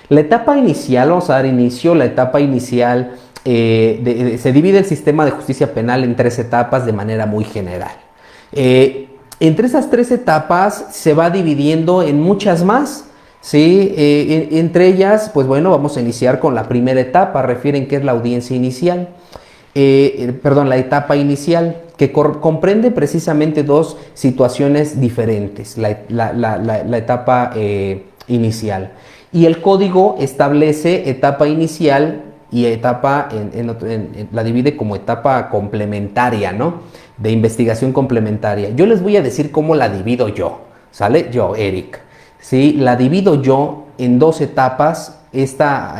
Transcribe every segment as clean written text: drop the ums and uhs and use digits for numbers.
La etapa inicial, vamos a dar inicio, la etapa inicial, se divide el sistema de justicia penal en 3 etapas de manera muy general. Entre esas 3 etapas se va dividiendo en muchas más, ¿sí? Entre ellas, pues bueno, vamos a iniciar con la primera etapa, refieren que es la audiencia inicial, la etapa inicial, que comprende precisamente 2 situaciones diferentes, la etapa inicial. Y el código establece etapa inicial y etapa, la divide como etapa complementaria, ¿no? De investigación complementaria. Yo les voy a decir cómo la divido yo, ¿sale? Yo, Eric. ¿Sí? La divido yo en 2 etapas, esta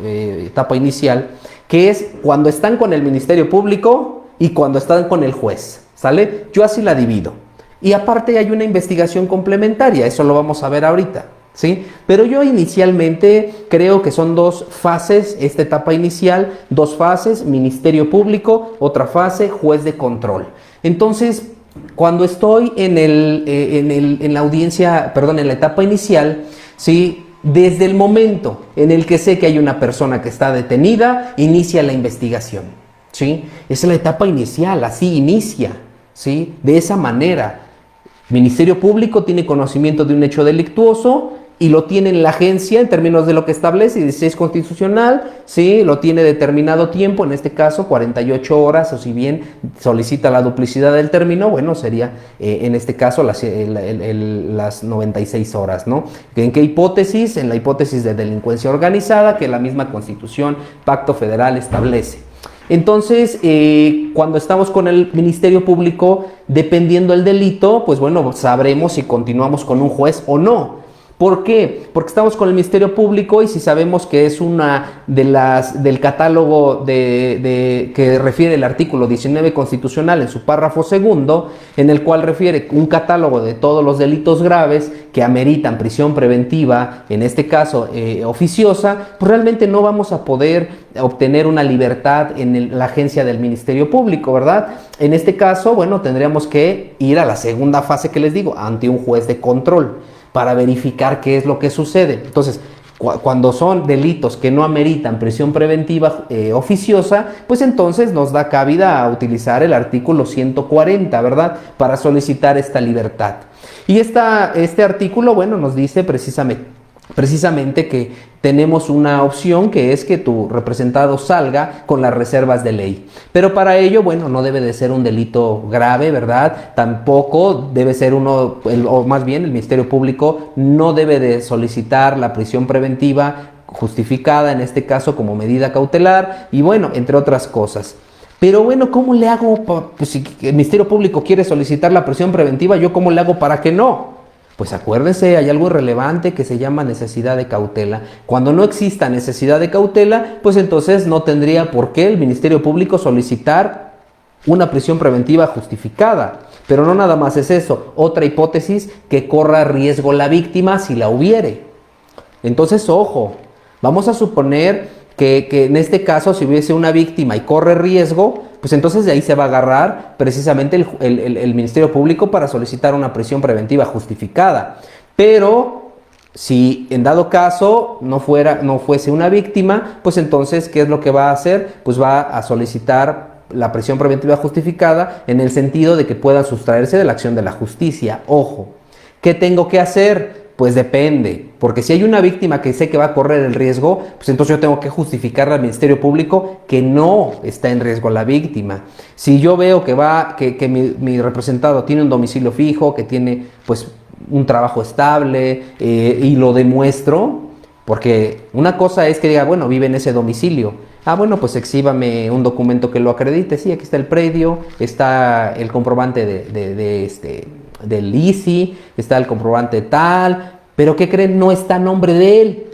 etapa inicial, que es cuando están con el Ministerio Público y cuando están con el juez, ¿sale? Yo así la divido. Y aparte hay una investigación complementaria, eso lo vamos a ver ahorita, ¿sí? Pero yo inicialmente creo que son 2 fases, esta etapa inicial, 2 fases, Ministerio Público, otra fase, juez de control. Entonces, cuando estoy en la audiencia, perdón, en la etapa inicial, ¿sí? Desde el momento en el que sé que hay una persona que está detenida, inicia la investigación, ¿sí? Esa es la etapa inicial, así inicia, ¿sí? De esa manera. Ministerio Público tiene conocimiento de un hecho delictuoso y lo tiene en la agencia en términos de lo que establece 16 constitucional, ¿sí? Lo tiene determinado tiempo, en este caso 48 horas, o si bien solicita la duplicidad del término, bueno, sería en este caso las 96 horas, ¿no? ¿En qué hipótesis? En la hipótesis de delincuencia organizada que la misma Constitución, Pacto Federal establece. Entonces, cuando estamos con el Ministerio Público, dependiendo del delito, pues bueno, sabremos si continuamos con un juez o no. ¿Por qué? Porque estamos con el Ministerio Público y si sabemos que es una del catálogo que refiere el artículo 19 constitucional en su párrafo segundo, en el cual refiere un catálogo de todos los delitos graves que ameritan prisión preventiva, en este caso oficiosa, pues realmente no vamos a poder obtener una libertad en la agencia del Ministerio Público, ¿verdad? En este caso, bueno, tendríamos que ir a la segunda fase que les digo, ante un juez de control, para verificar qué es lo que sucede. Entonces, cuando son delitos que no ameritan prisión preventiva oficiosa, pues entonces nos da cabida a utilizar el artículo 140, ¿verdad? Para solicitar esta libertad. Y este artículo, bueno, nos dice precisamente que tenemos una opción que es que tu representado salga con las reservas de ley. Pero para ello, bueno, no debe de ser un delito grave, ¿verdad? Tampoco debe ser o más bien el Ministerio Público no debe de solicitar la prisión preventiva justificada, en este caso como medida cautelar, y bueno, entre otras cosas. Pero bueno, ¿cómo le hago? Pues si el Ministerio Público quiere solicitar la prisión preventiva, ¿yo cómo le hago para que no? Pues acuérdense, hay algo irrelevante que se llama necesidad de cautela. Cuando no exista necesidad de cautela, pues entonces no tendría por qué el Ministerio Público solicitar una prisión preventiva justificada. Pero no nada más es eso. Otra hipótesis, que corra riesgo la víctima si la hubiere. Entonces, ojo, vamos a suponer que en este caso, si hubiese una víctima y corre riesgo, pues entonces de ahí se va a agarrar precisamente el Ministerio Público para solicitar una prisión preventiva justificada. Pero si en dado caso no fuese una víctima, pues entonces, ¿qué es lo que va a hacer? Pues va a solicitar la prisión preventiva justificada en el sentido de que pueda sustraerse de la acción de la justicia. Ojo, ¿qué tengo que hacer? Pues depende, porque si hay una víctima que sé que va a correr el riesgo, pues entonces yo tengo que justificarle al Ministerio Público que no está en riesgo la víctima. Si yo veo que mi representado tiene un domicilio fijo, que tiene pues un trabajo estable y lo demuestro, porque una cosa es que diga, bueno, vive en ese domicilio. Ah, bueno, pues exhíbame un documento que lo acredite. Sí, aquí está el predio, está el comprobante del ICI, está el comprobante tal, pero ¿qué creen? No está a nombre de él.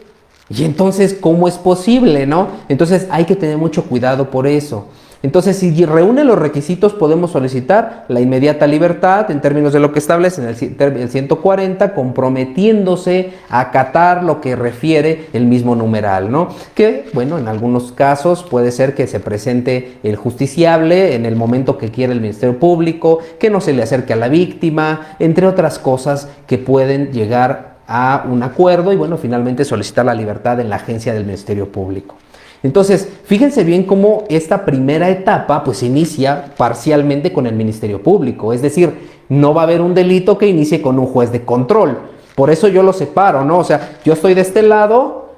Y entonces, ¿cómo es posible, no? Entonces hay que tener mucho cuidado por eso. Entonces, si reúne los requisitos, podemos solicitar la inmediata libertad en términos de lo que establece en el 140, comprometiéndose a acatar lo que refiere el mismo numeral, ¿no? Que, bueno, en algunos casos puede ser que se presente el justiciable en el momento que quiere el Ministerio Público, que no se le acerque a la víctima, entre otras cosas que pueden llegar a un acuerdo y bueno, finalmente solicitar la libertad en la agencia del Ministerio Público. Entonces, fíjense bien cómo esta primera etapa pues inicia parcialmente con el Ministerio Público, es decir, no va a haber un delito que inicie con un juez de control. Por eso yo lo separo, ¿no? O sea, yo estoy de este lado,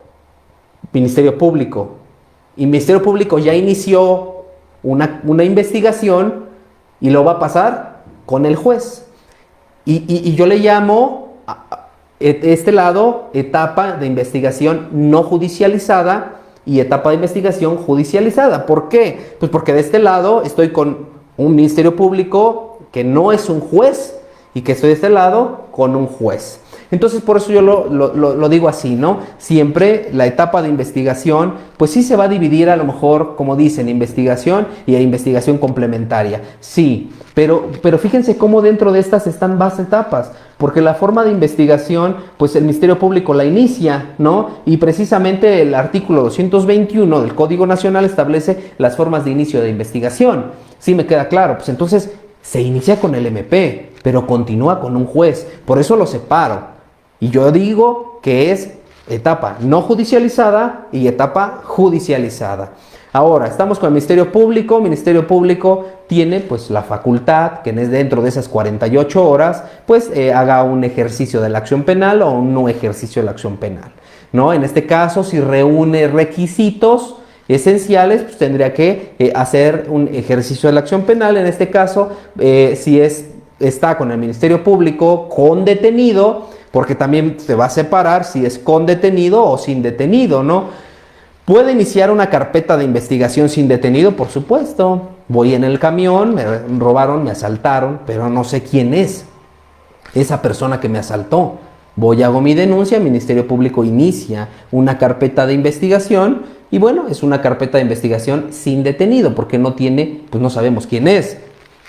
Ministerio Público, y Ministerio Público ya inició una investigación y lo va a pasar con el juez. Y yo le llamo este lado etapa de investigación no judicializada y etapa de investigación judicializada. ¿Por qué? Pues porque de este lado estoy con un Ministerio Público que no es un juez y que estoy de este lado con un juez. Entonces, por eso yo lo digo así, ¿no? Siempre la etapa de investigación, pues sí se va a dividir a lo mejor, como dicen, investigación y investigación complementaria. Sí, pero fíjense cómo dentro de estas están más etapas, porque la forma de investigación, pues el Ministerio Público la inicia, ¿no? Y precisamente el artículo 221 del Código Nacional establece las formas de inicio de investigación. Sí me queda claro, pues entonces se inicia con el MP, pero continúa con un juez. Por eso lo separo. Y yo digo que es etapa no judicializada y etapa judicializada. Ahora, estamos con el Ministerio Público. El Ministerio Público tiene pues la facultad que dentro de esas 48 horas pues haga un ejercicio de la acción penal o un no ejercicio de la acción penal, ¿no? En este caso, si reúne requisitos esenciales, pues tendría que hacer un ejercicio de la acción penal. En este caso, si está con el Ministerio Público con detenido, porque también se va a separar si es con detenido o sin detenido, ¿no? ¿Puede iniciar una carpeta de investigación sin detenido? Por supuesto. Voy en el camión, me robaron, me asaltaron, pero no sé quién es esa persona que me asaltó. Voy, hago mi denuncia, el Ministerio Público inicia una carpeta de investigación y bueno, es una carpeta de investigación sin detenido porque no tiene, pues no sabemos quién es.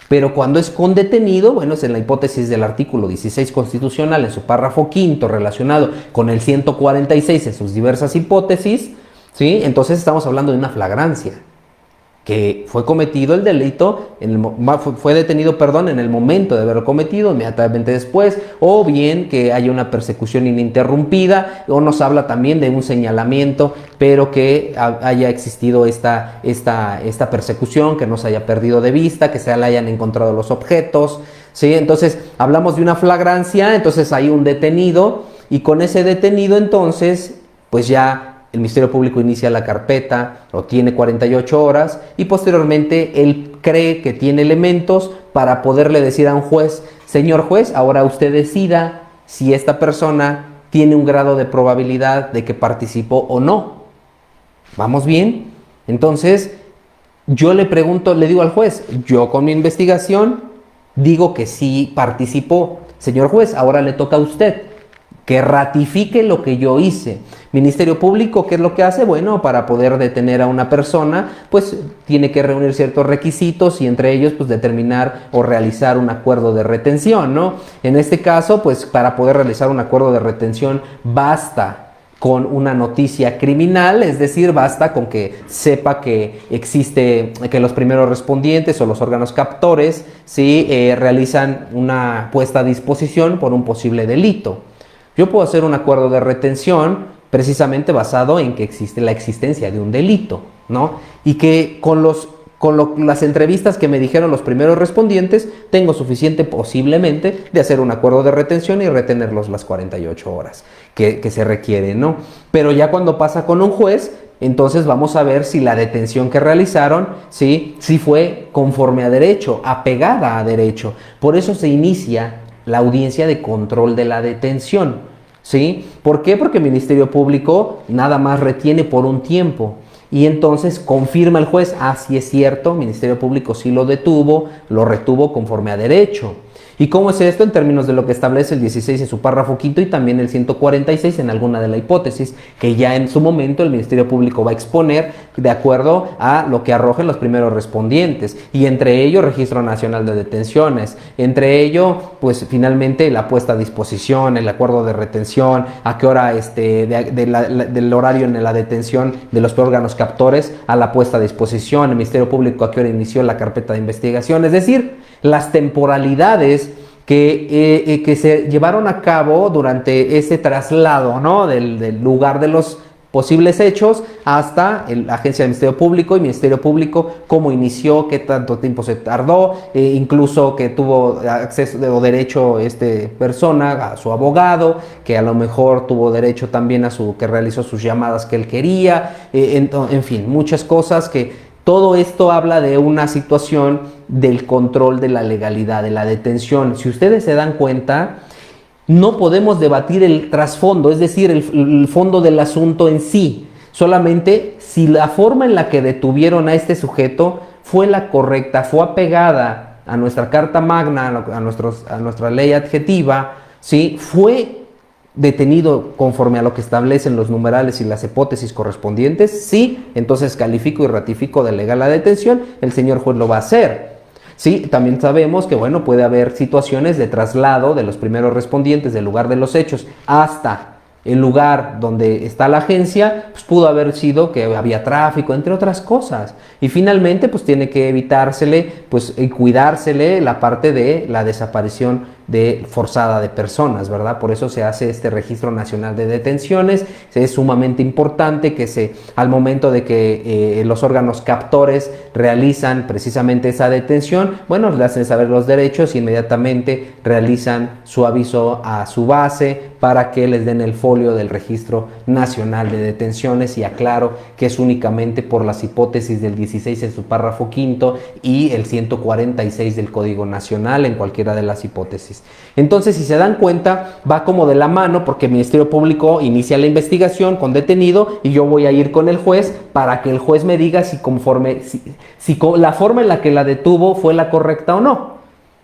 Pero cuando es con detenido, bueno, es en la hipótesis del artículo 16 constitucional, en su párrafo quinto, relacionado con el 146 en sus diversas hipótesis, ¿sí? Entonces estamos hablando de una flagrancia, que fue cometido el delito, fue detenido, en el momento de haberlo cometido, inmediatamente después, o bien que haya una persecución ininterrumpida, o nos habla también de un señalamiento, pero que haya existido esta persecución, que no se haya perdido de vista, que se le hayan encontrado los objetos, ¿sí? Entonces, hablamos de una flagrancia, entonces hay un detenido, y con ese detenido, entonces, pues ya el Ministerio Público inicia la carpeta, lo tiene 48 horas y posteriormente él cree que tiene elementos para poderle decir a un juez, señor juez, ahora usted decida si esta persona tiene un grado de probabilidad de que participó o no. ¿Vamos bien? Entonces, yo le pregunto, le digo al juez, yo con mi investigación digo que sí participó. Señor juez, ahora le toca a usted que ratifique lo que yo hice. Ministerio Público, ¿qué es lo que hace? Bueno, para poder detener a una persona, pues tiene que reunir ciertos requisitos y entre ellos, pues determinar o realizar un acuerdo de retención, ¿no? En este caso, pues para poder realizar un acuerdo de retención basta con una noticia criminal, es decir, basta con que sepa que existe, que los primeros respondientes o los órganos captores, ¿sí? Realizan una puesta a disposición por un posible delito. Yo puedo hacer un acuerdo de retención precisamente basado en que existe la existencia de un delito, ¿no? Y que con las entrevistas que me dijeron los primeros respondientes, tengo suficiente posiblemente de hacer un acuerdo de retención y retenerlos las 48 horas que se requieren, ¿no? Pero ya cuando pasa con un juez, entonces vamos a ver si la detención que realizaron, sí fue conforme a derecho, apegada a derecho. Por eso se inicia la audiencia de control de la detención, ¿sí? ¿Por qué? Porque el Ministerio Público nada más retiene por un tiempo y entonces confirma el juez, sí es cierto, el Ministerio Público sí lo detuvo, lo retuvo conforme a derecho. ¿Y cómo es esto? En términos de lo que establece el 16 en su párrafo quinto y también el 146 en alguna de la hipótesis, que ya en su momento el Ministerio Público va a exponer de acuerdo a lo que arrojen los primeros respondientes, y entre ellos Registro Nacional de Detenciones, entre ello, pues finalmente la puesta a disposición, el acuerdo de retención, a qué hora del horario en la detención de los órganos captores a la puesta a disposición, el Ministerio Público a qué hora inició la carpeta de investigación, es decir, las temporalidades que se llevaron a cabo durante ese traslado, ¿no? del lugar de los posibles hechos hasta la agencia del Ministerio Público y Ministerio Público, cómo inició, qué tanto tiempo se tardó, incluso que tuvo acceso o derecho persona a su abogado, que a lo mejor tuvo derecho también que realizó sus llamadas que él quería, en fin, muchas cosas que todo esto habla de una situación del control de la legalidad, de la detención. Si ustedes se dan cuenta, no podemos debatir el trasfondo, es decir, el fondo del asunto en sí, solamente si la forma en la que detuvieron a este sujeto fue la correcta, fue apegada a nuestra Carta Magna, a nuestra ley adjetiva, ¿sí? Fue detenido conforme a lo que establecen los numerales y las hipótesis correspondientes, sí, entonces califico y ratifico de legal la detención, el señor juez lo va a hacer. Sí, también sabemos que, bueno, puede haber situaciones de traslado de los primeros respondientes del lugar de los hechos hasta el lugar donde está la agencia, pues pudo haber sido que había tráfico, entre otras cosas. Y finalmente, pues tiene que evitársele, pues y cuidársele la parte de la desaparición forzada de personas, ¿verdad? Por eso se hace este Registro Nacional de Detenciones. Es sumamente importante que al momento de que los órganos captores realizan precisamente esa detención, bueno, le hacen saber los derechos y inmediatamente realizan su aviso a su base para que les den el folio del Registro Nacional de Detenciones, y aclaro que es únicamente por las hipótesis del 16 en su párrafo quinto y el 146 del Código Nacional en cualquiera de las hipótesis. Entonces, si se dan cuenta, va como de la mano, porque el Ministerio Público inicia la investigación con detenido y yo voy a ir con el juez para que el juez me diga si la forma en la que la detuvo fue la correcta o no.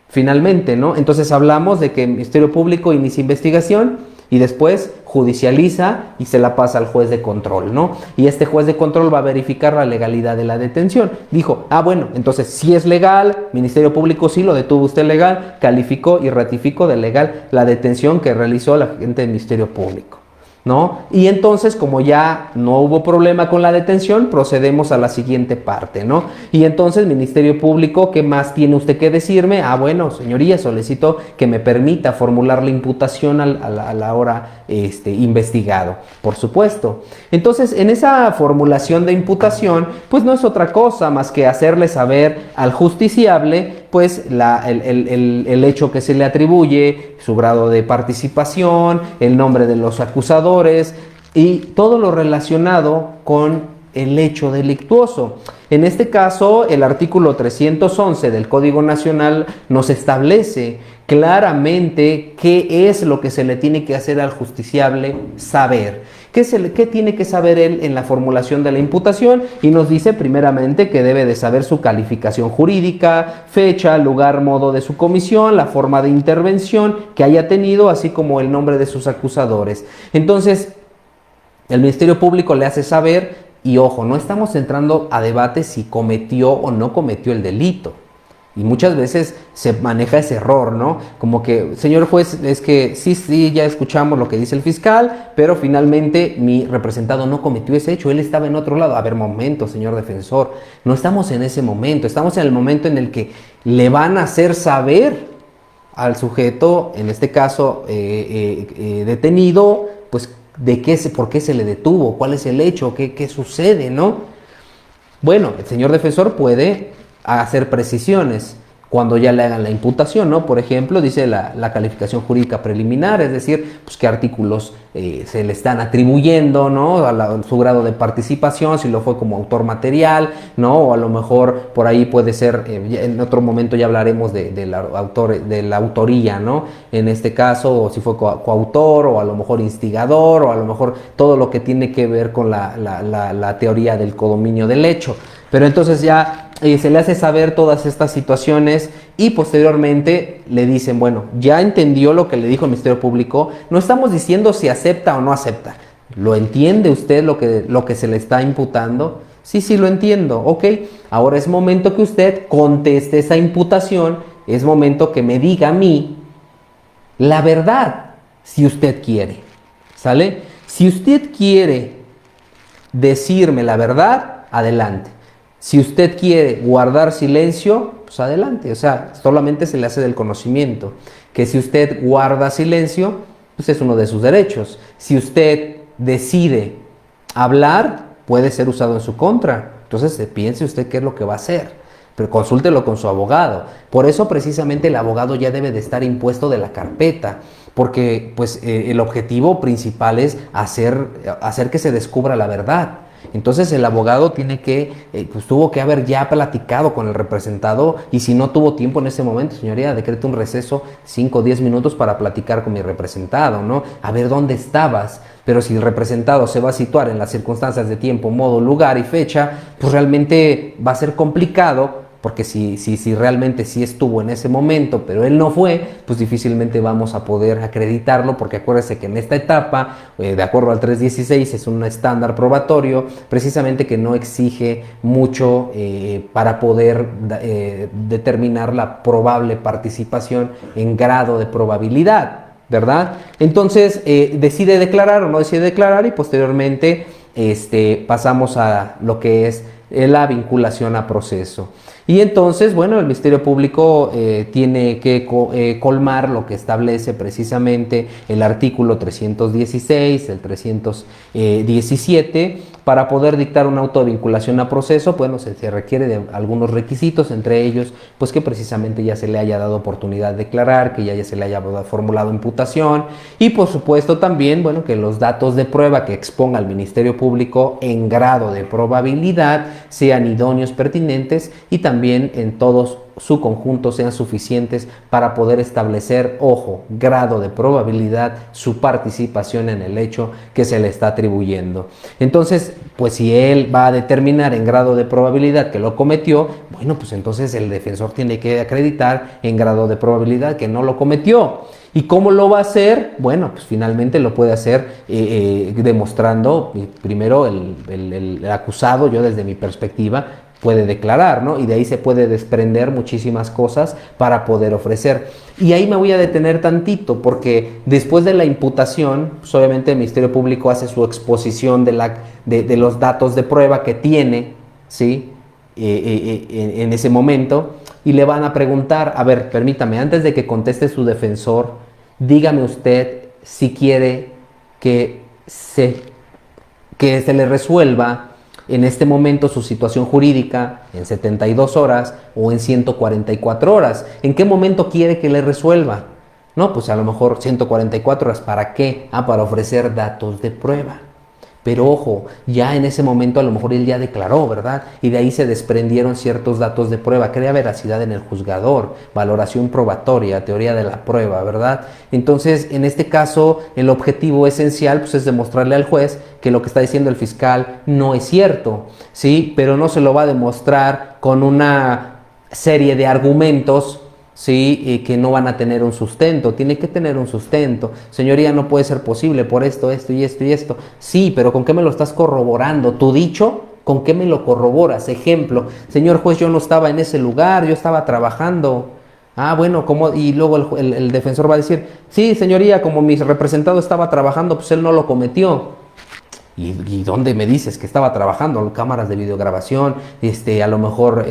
Finalmente, ¿no? Entonces hablamos de que el Ministerio Público inicia investigación y después judicializa y se la pasa al juez de control, ¿no? Y este juez de control va a verificar la legalidad de la detención. Dijo, bueno, entonces si es legal, Ministerio Público sí lo detuvo usted legal, calificó y ratificó de legal la detención que realizó la gente del Ministerio Público, ¿no? Y entonces, como ya no hubo problema con la detención, procedemos a la siguiente parte, ¿no? Y entonces, Ministerio Público, ¿qué más tiene usted que decirme? Bueno, señoría, solicito que me permita formular la imputación a la hora investigado, por supuesto. Entonces, en esa formulación de imputación, pues no es otra cosa más que hacerle saber al justiciable, pues el hecho que se le atribuye, su grado de participación, el nombre de los acusadores y todo lo relacionado con el hecho delictuoso. En este caso, el artículo 311 del Código Nacional nos establece claramente qué es lo que se le tiene que hacer al justiciable saber. ¿Qué tiene que saber él en la formulación de la imputación? Y nos dice primeramente que debe de saber su calificación jurídica, fecha, lugar, modo de su comisión, la forma de intervención que haya tenido, así como el nombre de sus acusadores. Entonces, el Ministerio Público le hace saber, y ojo, no estamos entrando a debate si cometió o no cometió el delito. Y muchas veces se maneja ese error, ¿no? Como que, señor juez, es que sí, ya escuchamos lo que dice el fiscal, pero finalmente mi representado no cometió ese hecho, él estaba en otro lado. A ver, momento, señor defensor, no estamos en ese momento, estamos en el momento en el que le van a hacer saber al sujeto, en este caso detenido, pues por qué se le detuvo, cuál es el hecho, qué sucede, ¿no? Bueno, el señor defensor puede hacer precisiones cuando ya le hagan la imputación, ¿no? Por ejemplo, dice la calificación jurídica preliminar, es decir, pues qué artículos se le están atribuyendo, ¿no? Su grado de participación, si lo fue como autor material, ¿no? O a lo mejor por ahí puede ser, en otro momento ya hablaremos de la autoría, ¿no? En este caso, o si fue coautor, o a lo mejor instigador, o a lo mejor todo lo que tiene que ver con la teoría del codominio del hecho. Pero entonces ya se le hace saber todas estas situaciones y posteriormente le dicen, bueno, ya entendió lo que le dijo el Ministerio Público, no estamos diciendo si acepta o no acepta. ¿Lo entiende usted lo que se le está imputando? Sí, lo entiendo, ok. Ahora es momento que usted conteste esa imputación, es momento que me diga a mí la verdad, si usted quiere, ¿sale? Si usted quiere decirme la verdad, adelante. Si usted quiere guardar silencio, pues adelante, o sea, solamente se le hace del conocimiento, que si usted guarda silencio, pues es uno de sus derechos. Si usted decide hablar, puede ser usado en su contra. Entonces, piense usted qué es lo que va a hacer, pero consúltelo con su abogado. Por eso precisamente el abogado ya debe de estar impuesto de la carpeta, porque pues el objetivo principal es hacer que se descubra la verdad. Entonces el abogado tiene que, pues tuvo que haber ya platicado con el representado, y si no tuvo tiempo en ese momento, señoría, decrete un receso 5 o 10 minutos para platicar con mi representado, ¿no? A ver dónde estabas. Pero si el representado se va a situar en las circunstancias de tiempo, modo, lugar y fecha, pues realmente va a ser complicado, porque si realmente sí estuvo en ese momento, pero él no fue, pues difícilmente vamos a poder acreditarlo, porque acuérdese que en esta etapa, de acuerdo al 316, es un estándar probatorio, precisamente que no exige mucho para poder determinar la probable participación en grado de probabilidad, ¿verdad? Entonces, decide declarar o no decide declarar, y posteriormente pasamos a lo que es la vinculación a proceso. Y entonces, bueno, el Ministerio Público tiene que colmar lo que establece precisamente el artículo 316, el 317, para poder dictar un auto de vinculación a proceso. Bueno, se requiere de algunos requisitos, entre ellos, pues que precisamente ya se le haya dado oportunidad de declarar, que ya se le haya formulado imputación, y por supuesto también, bueno, que los datos de prueba que exponga el Ministerio Público en grado de probabilidad sean idóneos, pertinentes, y también en todos su conjunto sean suficientes para poder establecer, ojo, grado de probabilidad, su participación en el hecho que se le está atribuyendo. Entonces, pues si él va a determinar en grado de probabilidad que lo cometió, bueno, pues entonces el defensor tiene que acreditar en grado de probabilidad que no lo cometió. ¿Y cómo lo va a hacer? Bueno, pues finalmente lo puede hacer demostrando, primero el acusado, yo desde mi perspectiva, puede declarar, ¿no? Y de ahí se puede desprender muchísimas cosas para poder ofrecer. Y ahí me voy a detener tantito, porque después de la imputación, pues obviamente el Ministerio Público hace su exposición de los datos de prueba que tiene, ¿sí? En ese momento, y le van a preguntar, a ver, permítame, antes de que conteste su defensor, dígame usted si quiere que se le resuelva en este momento su situación jurídica en 72 horas o en 144 horas. ¿En qué momento quiere que le resuelva? No, pues a lo mejor 144 horas. ¿Para qué? Para ofrecer datos de prueba. Pero ojo, ya en ese momento a lo mejor él ya declaró, ¿verdad? Y de ahí se desprendieron ciertos datos de prueba, crea veracidad en el juzgador, valoración probatoria, teoría de la prueba, ¿verdad? Entonces, en este caso, el objetivo esencial pues, es demostrarle al juez que lo que está diciendo el fiscal no es cierto, ¿sí? Pero no se lo va a demostrar con una serie de argumentos, ¿sí? Que no van a tener un sustento. Tiene que tener un sustento. Señoría, no puede ser posible por esto, esto y esto y esto. Sí, pero ¿con qué me lo estás corroborando? ¿Tu dicho? ¿Con qué me lo corroboras? Ejemplo, señor juez, yo no estaba en ese lugar, yo estaba trabajando. Bueno, ¿cómo? Y luego el defensor va a decir, sí, señoría, como mi representado estaba trabajando, pues él no lo cometió. ¿Y dónde me dices que estaba trabajando? Cámaras de videograbación, a lo mejor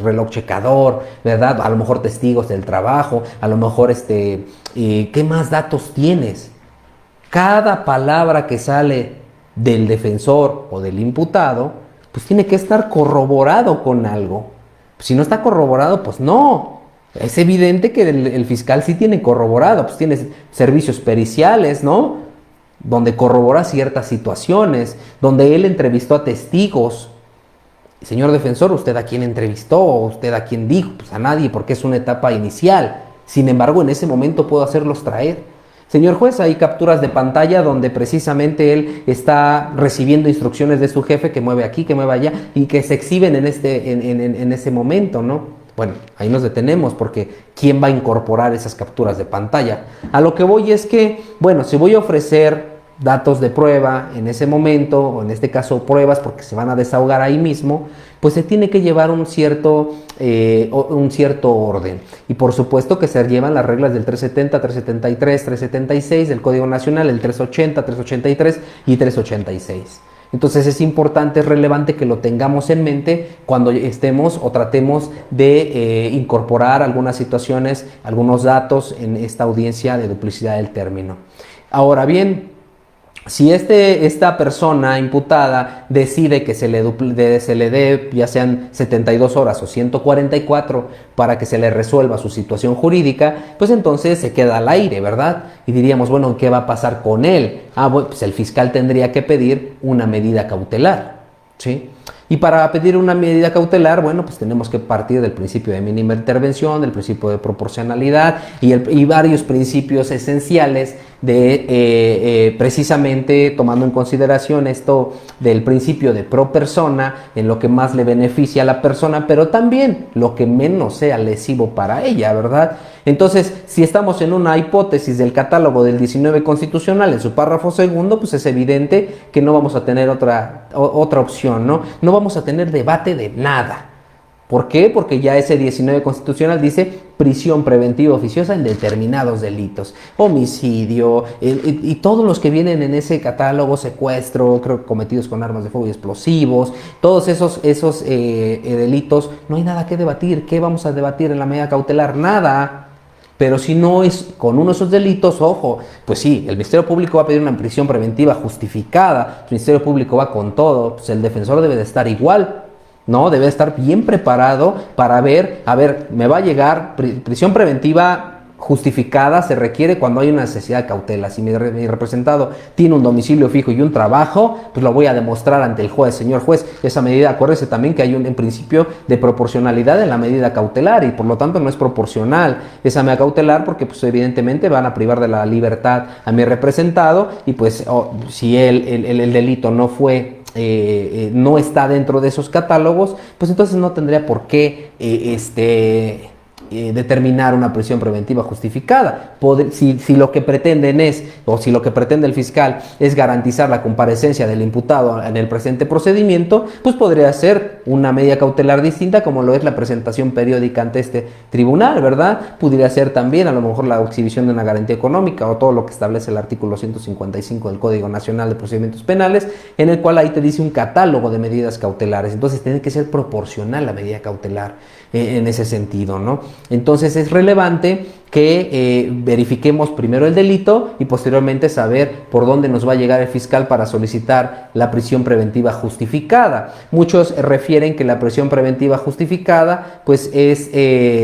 reloj checador, ¿verdad? A lo mejor testigos del trabajo, a lo mejor ¿qué más datos tienes? Cada palabra que sale del defensor o del imputado, pues tiene que estar corroborado con algo. Si no está corroborado, pues no. Es evidente que el fiscal sí tiene corroborado, pues tiene servicios periciales, ¿no? Donde corrobora ciertas situaciones, donde él entrevistó a testigos. Señor defensor, ¿usted a quién entrevistó? ¿Usted a quién dijo? Pues a nadie, porque es una etapa inicial. Sin embargo, en ese momento puedo hacerlos traer. Señor juez, hay capturas de pantalla donde precisamente él está recibiendo instrucciones de su jefe, que mueve aquí, que mueve allá, y que se exhiben en ese momento, ¿no? Bueno, ahí nos detenemos, porque ¿quién va a incorporar esas capturas de pantalla? A lo que voy es que, bueno, si voy a ofrecer datos de prueba en ese momento, o en este caso pruebas, porque se van a desahogar ahí mismo, pues se tiene que llevar un cierto orden. Y por supuesto que se llevan las reglas del 370, 373, 376 del Código Nacional, el 380, 383 y 386. Entonces es importante, es relevante que lo tengamos en mente cuando estemos o tratemos de incorporar algunas situaciones, algunos datos en esta audiencia de duplicidad del término. Ahora bien, si esta persona imputada decide que se le dé ya sean 72 horas o 144 para que se le resuelva su situación jurídica, pues entonces se queda al aire, ¿verdad? Y diríamos, bueno, ¿qué va a pasar con él? Bueno, pues el fiscal tendría que pedir una medida cautelar, ¿sí? Y para pedir una medida cautelar, bueno, pues tenemos que partir del principio de mínima intervención, del principio de proporcionalidad y varios principios esenciales de precisamente tomando en consideración esto del principio de pro persona, en lo que más le beneficia a la persona, pero también lo que menos sea lesivo para ella, ¿verdad? Entonces, si estamos en una hipótesis del catálogo del 19 constitucional en su párrafo segundo, pues es evidente que no vamos a tener otra opción, ¿no? No vamos a tener debate de nada. ¿Por qué? Porque ya ese 19 constitucional dice prisión preventiva oficiosa en determinados delitos, homicidio y todos los que vienen en ese catálogo, secuestro, creo que cometidos con armas de fuego y explosivos, todos esos delitos, no hay nada que debatir. ¿Qué vamos a debatir en la medida cautelar? Nada. Pero si no es con uno de esos delitos, ojo, pues sí, el Ministerio Público va a pedir una prisión preventiva justificada, el Ministerio Público va con todo, pues el defensor debe de estar igual, ¿no? Debe estar bien preparado para ver, a ver, me va a llegar prisión preventiva justificada, se requiere cuando hay una necesidad de cautela. Si mi representado tiene un domicilio fijo y un trabajo, pues lo voy a demostrar ante el juez. Señor juez, esa medida, acuérdese también que hay un principio de proporcionalidad en la medida cautelar y por lo tanto no es proporcional esa medida cautelar porque pues evidentemente van a privar de la libertad a mi representado y pues si el delito no fue no está dentro de esos catálogos, pues entonces no tendría por qué determinar una prisión preventiva justificada. Si lo que pretenden o si lo que pretende el fiscal es garantizar la comparecencia del imputado en el presente procedimiento, pues podría ser una medida cautelar distinta como lo es la presentación periódica ante este tribunal, ¿verdad? Pudiera ser también a lo mejor la exhibición de una garantía económica o todo lo que establece el artículo 155 del Código Nacional de Procedimientos Penales, en el cual ahí te dice un catálogo de medidas cautelares. Entonces tiene que ser proporcional la medida cautelar en ese sentido, ¿no? Entonces es relevante que verifiquemos primero el delito y posteriormente saber por dónde nos va a llegar el fiscal para solicitar la prisión preventiva justificada. Muchos refieren que la prisión preventiva justificada pues es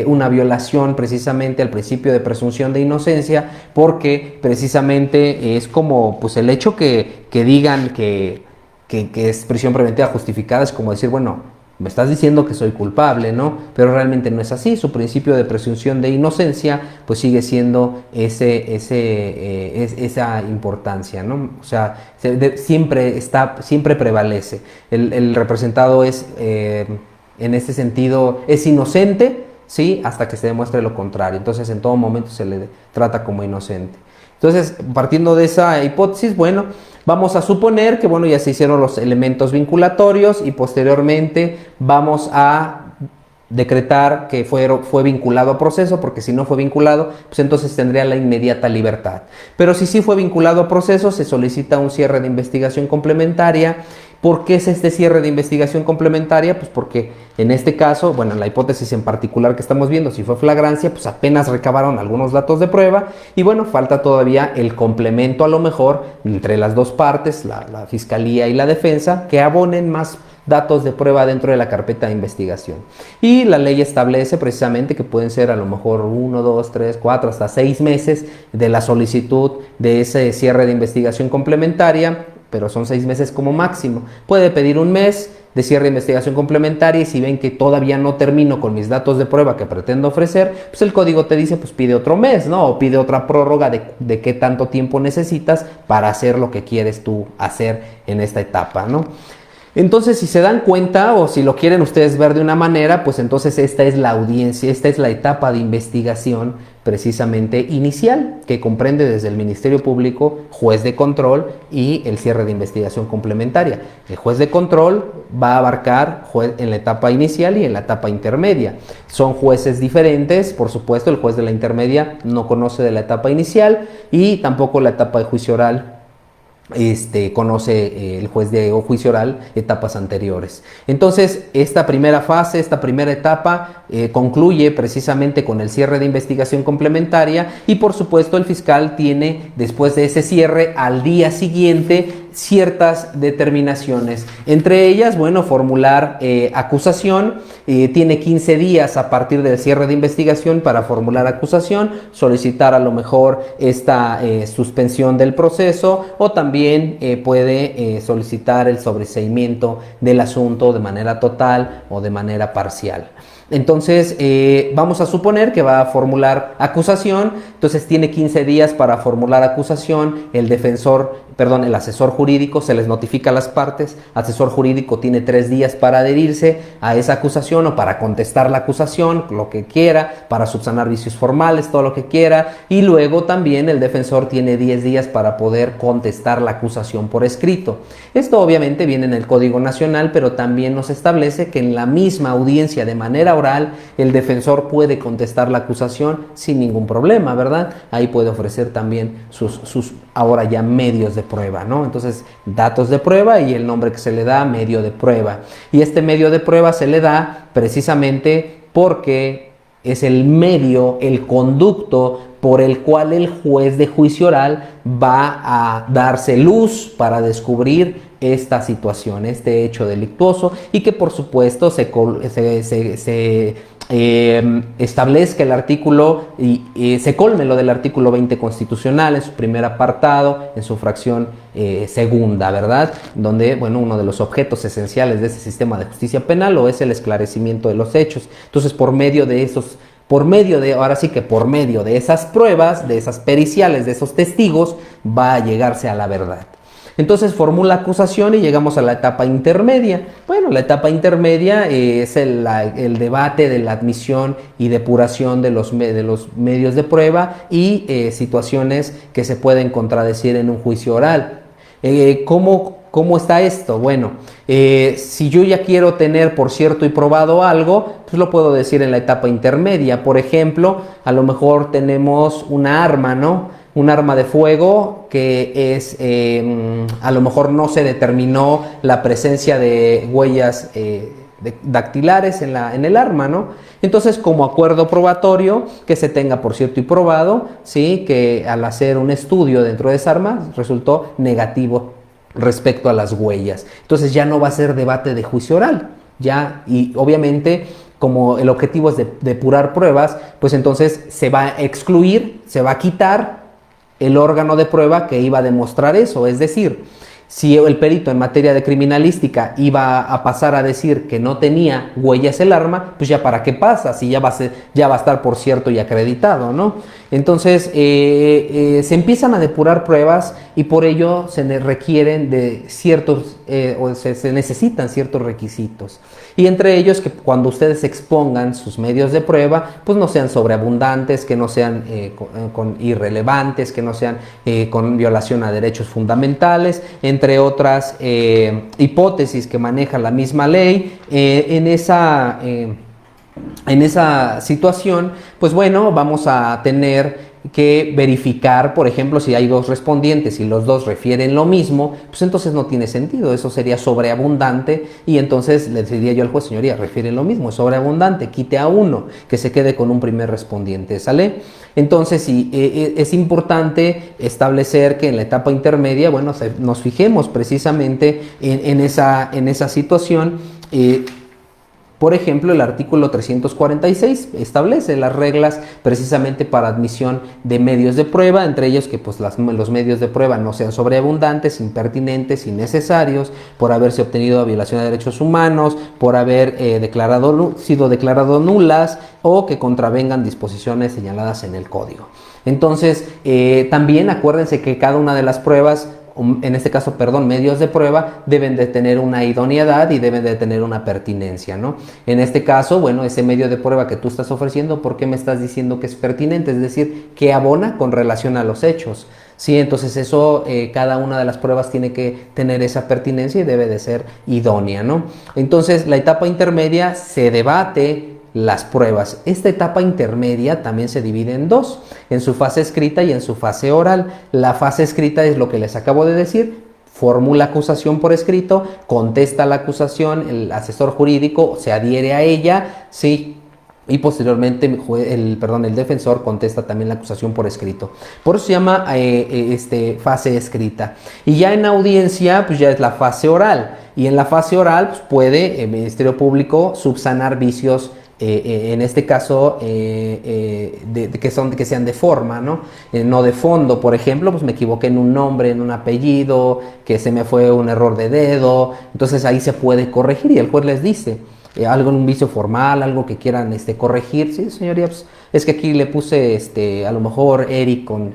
una violación precisamente al principio de presunción de inocencia, porque precisamente es como pues el hecho que digan que es prisión preventiva justificada, es como decir, bueno, me estás diciendo que soy culpable, ¿no? Pero realmente no es así. Su principio de presunción de inocencia pues sigue siendo esa importancia, ¿no? O sea, siempre prevalece. El representado es, en este sentido, es inocente, ¿sí? Hasta que se demuestre lo contrario. Entonces, en todo momento se le trata como inocente. Entonces, partiendo de esa hipótesis, bueno, vamos a suponer que, bueno, ya se hicieron los elementos vinculatorios y posteriormente vamos a decretar que fue vinculado a proceso, porque si no fue vinculado, pues entonces tendría la inmediata libertad. Pero si sí fue vinculado a proceso, se solicita un cierre de investigación complementaria. ¿Por qué es este cierre de investigación complementaria? Pues porque en este caso, bueno, en la hipótesis en particular que estamos viendo, si fue flagrancia, pues apenas recabaron algunos datos de prueba y bueno, falta todavía el complemento a lo mejor entre las dos partes, la fiscalía y la defensa, que abonen más datos de prueba dentro de la carpeta de investigación. Y la ley establece precisamente que pueden ser a lo mejor 1, 2, 3, 4, hasta 6 meses de la solicitud de ese cierre de investigación complementaria, pero son 6 meses como máximo. Puede pedir un mes de cierre de investigación complementaria y si ven que todavía no termino con mis datos de prueba que pretendo ofrecer, pues el código te dice, pues pide otro mes, ¿no? O pide otra prórroga de qué tanto tiempo necesitas para hacer lo que quieres tú hacer en esta etapa, ¿no? Entonces, si se dan cuenta o si lo quieren ustedes ver de una manera, pues entonces esta es la audiencia, esta es la etapa de investigación precisamente inicial, que comprende desde el Ministerio Público, juez de control y el cierre de investigación complementaria. El juez de control va a abarcar en la etapa inicial y en la etapa intermedia. Son jueces diferentes, por supuesto, el juez de la intermedia no conoce de la etapa inicial y tampoco la etapa de juicio oral conoce el juez de juicio oral etapas anteriores. Entonces, esta primera fase, esta primera etapa concluye precisamente con el cierre de investigación complementaria y por supuesto el fiscal tiene después de ese cierre al día siguiente ciertas determinaciones, entre ellas, bueno, formular acusación, tiene 15 días a partir del cierre de investigación para formular acusación, solicitar a lo mejor esta suspensión del proceso o también puede solicitar el sobreseimiento del asunto de manera total o de manera parcial. Entonces, vamos a suponer que va a formular acusación, entonces tiene 15 días para formular acusación, el asesor jurídico se les notifica a las partes, asesor jurídico tiene 3 días para adherirse a esa acusación o para contestar la acusación, lo que quiera, para subsanar vicios formales, todo lo que quiera, y luego también el defensor tiene 10 días para poder contestar la acusación por escrito. Esto obviamente viene en el Código Nacional, pero también nos establece que en la misma audiencia de manera oral, el defensor puede contestar la acusación sin ningún problema, ¿verdad? Ahí puede ofrecer también sus ahora ya medios de prueba, ¿no? Entonces, datos de prueba y el nombre que se le da, medio de prueba. Y este medio de prueba se le da precisamente porque es el medio, el conducto por el cual el juez de juicio oral va a darse luz para descubrir esta situación, este hecho delictuoso y que por supuesto establezca el artículo y se colme lo del artículo 20 constitucional en su primer apartado, en su fracción segunda, ¿verdad? Donde, bueno, uno de los objetos esenciales de ese sistema de justicia penal lo es el esclarecimiento de los hechos. Entonces, por medio de esas pruebas, de esas periciales, de esos testigos, va a llegarse a la verdad. Entonces formula acusación y llegamos a la etapa intermedia. Bueno, la etapa intermedia es el debate de la admisión y depuración de los medios de prueba y situaciones que se pueden contradecir en un juicio oral. ¿Cómo está esto? Bueno, si yo ya quiero tener por cierto y probado algo, pues lo puedo decir en la etapa intermedia. Por ejemplo, a lo mejor tenemos una arma, ¿no? Un arma de fuego que es, a lo mejor no se determinó la presencia de huellas dactilares en el arma, ¿no? Entonces, como acuerdo probatorio, que se tenga por cierto y probado, ¿sí? Que al hacer un estudio dentro de esa arma resultó negativo respecto a las huellas. Entonces ya no va a ser debate de juicio oral, ya, y obviamente como el objetivo es depurar pruebas, pues entonces se va a excluir, se va a quitar el órgano de prueba que iba a demostrar eso. Es decir, si el perito en materia de criminalística iba a pasar a decir que no tenía huellas el arma, pues ya para qué pasa, si ya va a estar por cierto y acreditado, ¿no? Entonces se empiezan a depurar pruebas y por ello se requieren de ciertos, se necesitan ciertos requisitos. Y entre ellos que cuando ustedes expongan sus medios de prueba, pues no sean sobreabundantes, que no sean irrelevantes, que no sean con violación a derechos fundamentales, entre otras hipótesis que maneja la misma ley. En esa situación, pues bueno, vamos a tener que verificar, por ejemplo, si hay dos respondientes y los dos refieren lo mismo, pues entonces no tiene sentido, eso sería sobreabundante y entonces le diría yo al juez, señoría, refieren lo mismo, es sobreabundante, quite a uno, que se quede con un primer respondiente, ¿sale? Entonces sí, es importante establecer que en la etapa intermedia, bueno, nos fijemos precisamente en esa situación. Por ejemplo, el artículo 346 establece las reglas precisamente para admisión de medios de prueba, entre ellos que pues, los medios de prueba no sean sobreabundantes, impertinentes, innecesarios, por haberse obtenido violación de derechos humanos, por haber sido declarado nulas o que contravengan disposiciones señaladas en el código. Entonces, también acuérdense que cada una de las pruebas, en este caso, medios de prueba, deben de tener una idoneidad y deben de tener una pertinencia, ¿no? En este caso, bueno, ese medio de prueba que tú estás ofreciendo, ¿por qué me estás diciendo que es pertinente? Es decir, que abona con relación a los hechos, ¿sí? Entonces eso, cada una de las pruebas tiene que tener esa pertinencia y debe de ser idónea, ¿no? Entonces, la etapa intermedia se debate las pruebas. Esta etapa intermedia también se divide en dos, en su fase escrita y en su fase oral. La fase escrita es lo que les acabo de decir, formula acusación por escrito, contesta la acusación, el asesor jurídico se adhiere a ella, sí, y posteriormente el defensor contesta también la acusación por escrito. Por eso se llama fase escrita. Y ya en audiencia, pues ya es la fase oral. Y en la fase oral, pues puede el Ministerio Público subsanar vicios, en este caso, que sean de forma, ¿no? No de fondo. Por ejemplo, pues me equivoqué en un nombre, en un apellido, que se me fue un error de dedo. Entonces ahí se puede corregir y el juez les dice, algo en un vicio formal, algo que quieran corregir. Sí, señoría, pues, es que aquí le puse a lo mejor Eric con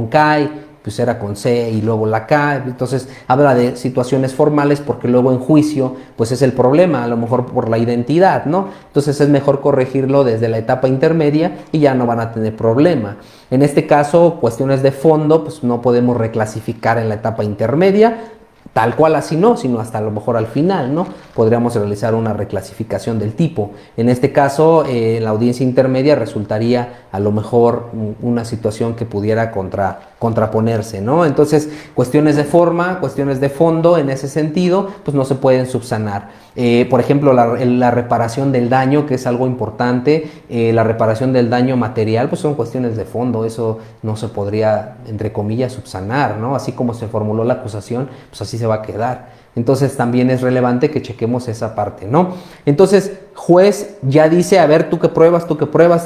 K, pues era con C y luego la K. Entonces habla de situaciones formales porque luego en juicio pues es el problema, a lo mejor por la identidad, ¿no? Entonces es mejor corregirlo desde la etapa intermedia y ya no van a tener problema. En este caso, cuestiones de fondo, pues no podemos reclasificar en la etapa intermedia, tal cual así no, sino hasta a lo mejor al final, ¿no? Podríamos realizar una reclasificación del tipo. En este caso, la audiencia intermedia resultaría a lo mejor una situación que pudiera contraponerse, ¿no? Entonces, cuestiones de forma, cuestiones de fondo, en ese sentido, pues no se pueden subsanar. Por ejemplo, la reparación del daño, que es algo importante, la reparación del daño material, pues son cuestiones de fondo, eso no se podría, entre comillas, subsanar, ¿no? Así como se formuló la acusación, pues así se va a quedar. Entonces también es relevante que chequemos esa parte, ¿no? Entonces, juez ya dice, a ver, tú qué pruebas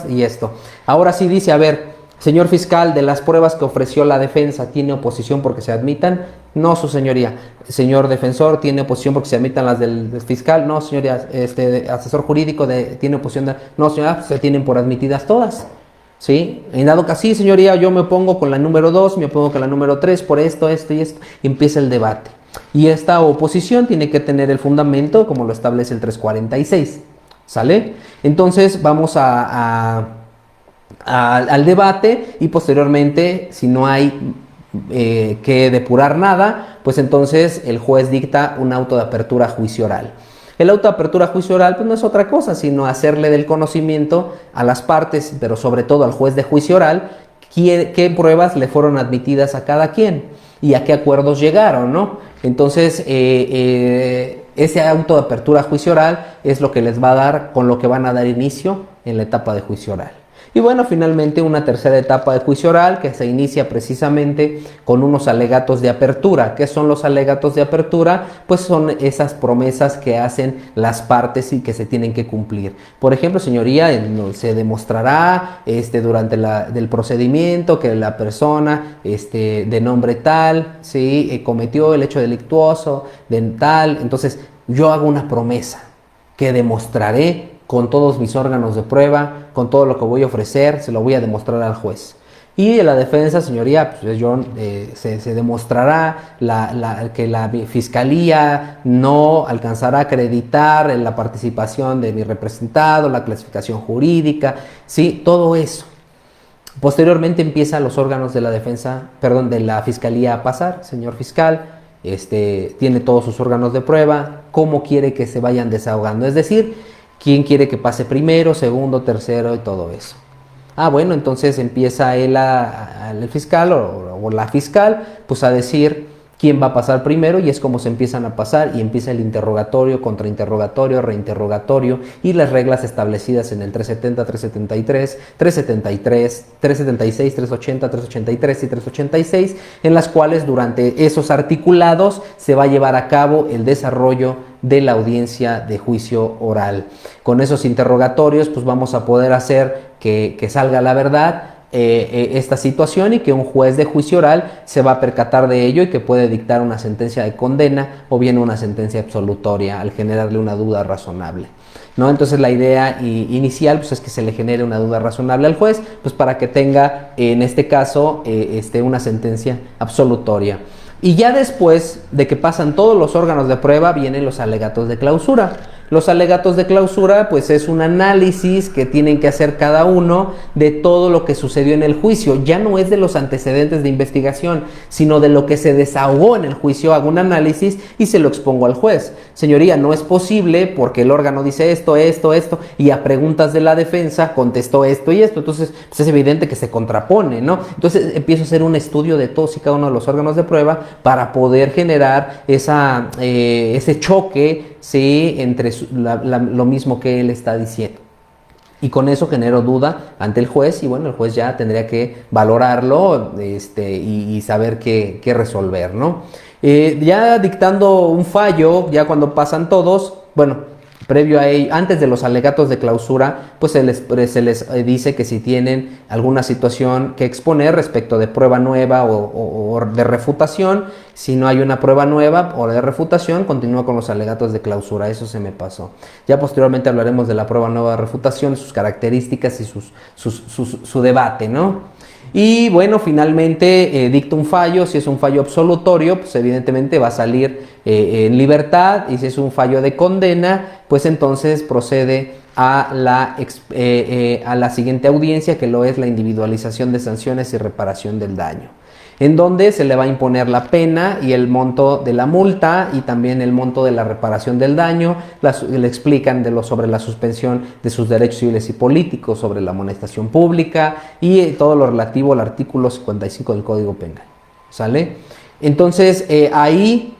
y esto. Ahora sí dice, a ver, señor fiscal, de las pruebas que ofreció la defensa, ¿tiene oposición porque se admitan? No, su señoría. Señor defensor, ¿tiene oposición porque se admitan las del fiscal? No, señoría. Asesor jurídico, ¿tiene oposición? No, señoría, se tienen por admitidas todas. ¿Sí? En dado que sí, señoría, yo me opongo con la número 2, me opongo con la número 3, por esto y esto, y empieza el debate. Y esta oposición tiene que tener el fundamento como lo establece el 346. ¿Sale? Entonces vamos al debate y posteriormente, si no hay que depurar nada, pues entonces el juez dicta un auto de apertura a juicio oral. El auto de apertura a juicio oral pues no es otra cosa, sino hacerle del conocimiento a las partes, pero sobre todo al juez de juicio oral, qué pruebas le fueron admitidas a cada quien y a qué acuerdos llegaron, ¿no? Entonces, ese auto de apertura a juicio oral es lo que les va a dar, con lo que van a dar inicio en la etapa de juicio oral. Y bueno, finalmente una tercera etapa de juicio oral que se inicia precisamente con unos alegatos de apertura. ¿Qué son los alegatos de apertura? Pues son esas promesas que hacen las partes y que se tienen que cumplir. Por ejemplo, señoría, se demostrará durante el procedimiento que la persona de nombre tal, ¿sí? Cometió el hecho delictuoso de tal. Entonces, yo hago una promesa que demostraré con todos mis órganos de prueba, con todo lo que voy a ofrecer, se lo voy a demostrar al juez. Y en la defensa, señoría, pues se demostrará que la fiscalía no alcanzará a acreditar en la participación de mi representado, la clasificación jurídica, ¿sí? Todo eso. Posteriormente empiezan los órganos de la defensa, de la fiscalía a pasar, señor fiscal, tiene todos sus órganos de prueba, cómo quiere que se vayan desahogando, es decir, quién quiere que pase primero, segundo, tercero y todo eso. Bueno, entonces empieza el fiscal o la fiscal pues a decir quién va a pasar primero y es como se empiezan a pasar y empieza el interrogatorio, contrainterrogatorio, reinterrogatorio y las reglas establecidas en el 370, 373, 373, 376, 380, 383 y 386 en las cuales durante esos articulados se va a llevar a cabo el desarrollo de la audiencia de juicio oral. Con esos interrogatorios pues vamos a poder hacer que salga la verdad esta situación y que un juez de juicio oral se va a percatar de ello y que puede dictar una sentencia de condena o bien una sentencia absolutoria al generarle una duda razonable, ¿no? Entonces la idea inicial pues es que se le genere una duda razonable al juez pues para que tenga en este caso una sentencia absolutoria. Y ya después de que pasan todos los órganos de prueba vienen los alegatos de clausura. Los alegatos de clausura, pues es un análisis que tienen que hacer cada uno de todo lo que sucedió en el juicio. Ya no es de los antecedentes de investigación, sino de lo que se desahogó en el juicio. Hago un análisis y se lo expongo al juez. Señoría, no es posible porque el órgano dice esto, y a preguntas de la defensa contestó esto y esto. Entonces, pues es evidente que se contrapone, ¿no? Entonces, empiezo a hacer un estudio de todos y cada uno de los órganos de prueba para poder generar ese choque, ¿sí?, entre lo mismo que él está diciendo. Y con eso genero duda ante el juez y bueno, el juez ya tendría que valorarlo y saber qué resolver, ¿no? Ya dictando un fallo, ya cuando pasan todos, bueno, previo a ello, antes de los alegatos de clausura, pues se les dice que si tienen alguna situación que exponer respecto de prueba nueva o de refutación, si no hay una prueba nueva o de refutación, continúa con los alegatos de clausura. Eso se me pasó. Ya posteriormente hablaremos de la prueba nueva de refutación, sus características y su debate, ¿no? Y bueno, finalmente dicta un fallo. Si es un fallo absolutorio, pues evidentemente va a salir en libertad, y si es un fallo de condena, pues entonces procede a la siguiente audiencia, que lo es la individualización de sanciones y reparación del daño, en donde se le va a imponer la pena y el monto de la multa y también el monto de la reparación del daño. Le explican sobre la suspensión de sus derechos civiles y políticos, sobre la amonestación pública y todo lo relativo al artículo 55 del Código Penal. ¿Sale? Entonces ahí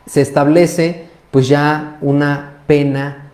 se establece pues ya una pena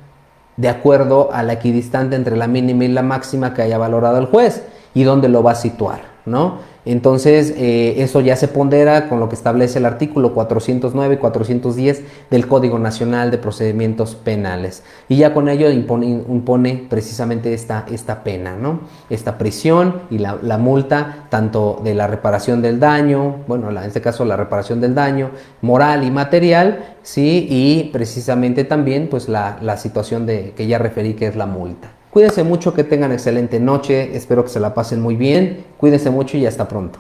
de acuerdo a la equidistante entre la mínima y la máxima que haya valorado el juez y dónde lo va a situar, ¿no? Entonces, eso ya se pondera con lo que establece el artículo 409 y 410 del Código Nacional de Procedimientos Penales. Y ya con ello impone precisamente esta pena, ¿no? Esta prisión y la multa, tanto de la reparación del daño, bueno, en este caso la reparación del daño moral y material, ¿sí? Y precisamente también, pues, la situación que ya referí, que es la multa. Cuídense mucho, que tengan excelente noche, espero que se la pasen muy bien, cuídense mucho y hasta pronto.